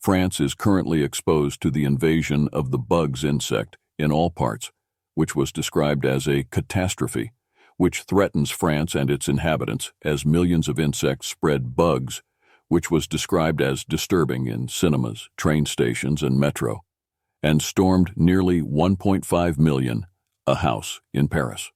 France is currently exposed to the invasion of the bugs insect in all parts, which was described as a catastrophe, which threatens France and its inhabitants as millions of insects spread bugs, which was described as disturbing in cinemas, train stations, and metro, and stormed nearly 1.5 million, a house in Paris.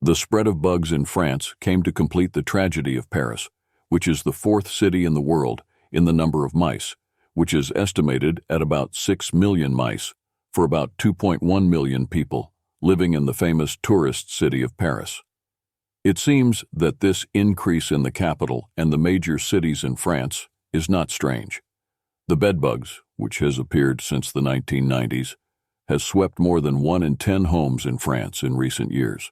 The spread of bugs in France came to complete the tragedy of Paris, which is the fourth city in the world in the number of mice, which is estimated at about 6 million mice for about 2.1 million people living in the famous tourist city of Paris. It seems that this increase in the capital and the major cities in France is not strange. The bedbugs, which has appeared since the 1990s, has swept more than 1 in 10 homes in France in recent years.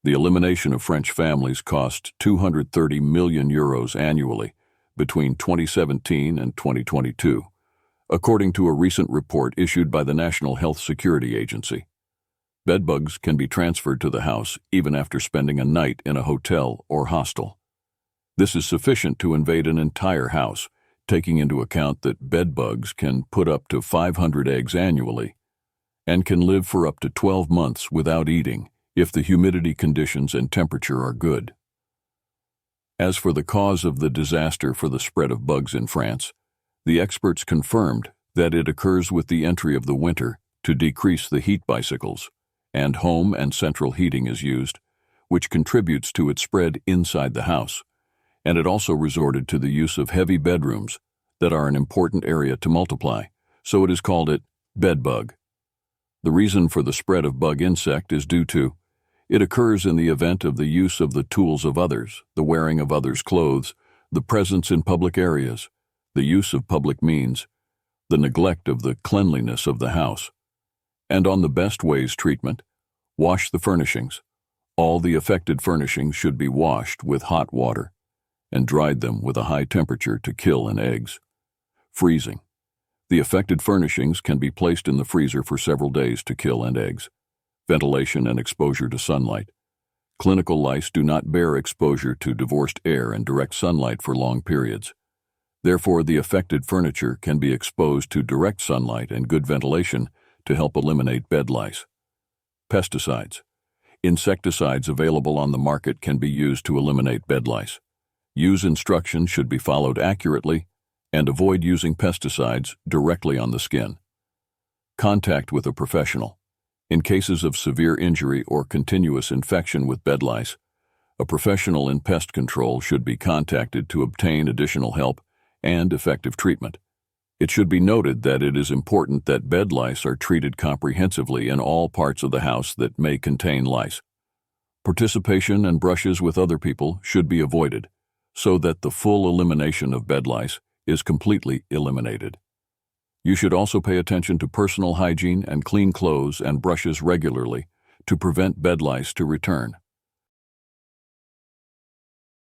The elimination of French families cost 230 million euros annually between 2017 and 2022, according to a recent report issued by the National Health Security Agency. Bedbugs can be transferred to the house even after spending a night in a hotel or hostel. This is sufficient to invade an entire house, taking into account that bedbugs can put up to 500 eggs annually and can live for up to 12 months without eating if the humidity conditions and temperature are good. As for the cause of the disaster for the spread of bugs in France, the experts confirmed that it occurs with the entry of the winter to decrease the heat bicycles, and home and central heating is used, which contributes to its spread inside the house, and it also resorted to the use of heavy bedrooms that are an important area to multiply, so it is called it bedbug. The reason for the spread of bug insect is due to it occurs in the event of the use of the tools of others, the wearing of others' clothes, the presence in public areas, the use of public means, the neglect of the cleanliness of the house. And on the best ways treatment, wash the furnishings. All the affected furnishings should be washed with hot water and dried them with a high temperature to kill in eggs. Freezing. The affected furnishings can be placed in the freezer for several days to kill in eggs. Ventilation and exposure to sunlight. Clinical lice do not bear exposure to divorced air and direct sunlight for long periods. Therefore, the affected furniture can be exposed to direct sunlight and good ventilation to help eliminate bed lice. Pesticides. Insecticides available on the market can be used to eliminate bed lice. Use instructions should be followed accurately and avoid using pesticides directly on the skin. Contact with a professional. In cases of severe injury or continuous infection with bed lice, a professional in pest control should be contacted to obtain additional help and effective treatment. It should be noted that it is important that bed lice are treated comprehensively in all parts of the house that may contain lice. Participation and brushes with other people should be avoided, so that the full elimination of bed lice is completely eliminated. You should also pay attention to personal hygiene and clean clothes and brushes regularly to prevent bed lice to return.